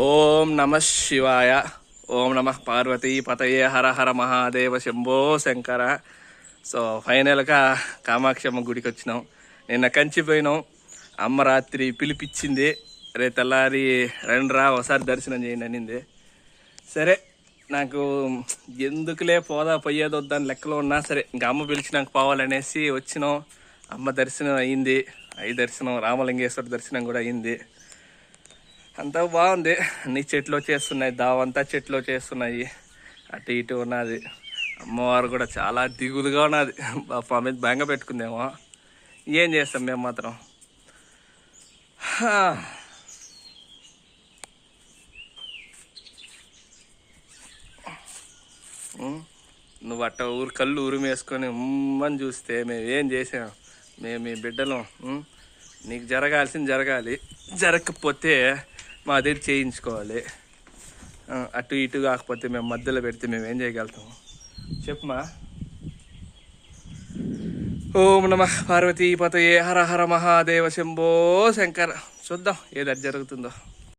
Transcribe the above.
ఓం నమ శివాయ. ఓం నమ పార్వతీ పతయే. హర హర మహాదేవ శంభో శంకర. సో ఫైనల్గా కామాక్షమ్మ గుడికి వచ్చినాం. నిన్న కంచిపోయినాం. అమ్మ రాత్రి పిలిపించింది, రే తెల్లారి రండిరా ఒకసారి దర్శనం చేయండి అనింది. సరే నాకు ఎందుకులే పోదా పోయేది వద్దని లెక్కలో ఉన్నా సరే ఇంకా అమ్మ పిలిచినాక పోవాలనేసి వచ్చినాం. అమ్మ దర్శనం అయింది, అయి దర్శనం, రామలింగేశ్వర దర్శనం కూడా అయింది. అంతా బాగుంది. అన్ని చెట్లు చేస్తున్నాయి, దావంతా చెట్లు చేస్తున్నాయి, అటు ఇటు ఉన్నది. అమ్మవారు కూడా చాలా దిగులుగా ఉన్నది. మా మీద బెంగ పెట్టుకుందేమో. ఏం చేస్తాం మేము మాత్రం. నువ్వు అట్ట కళ్ళు ఉరిమేసుకొని ఉమ్మని చూస్తే మేము ఏం చేసాం. మేము మీ బిడ్డలు. నీకు జరగాల్సింది జరగాలి, జరగకపోతే మా దగ్గర చేయించుకోవాలి. అటు ఇటు కాకపోతే మేము మధ్యలో పెడితే మేము ఏం చేయగలుగుతాము చెప్పుమా. ఓం నమ పార్వతీ పతయే. హర హర మహాదేవ శంభో శంకర. చూద్దాం ఏది జరుగుతుందో.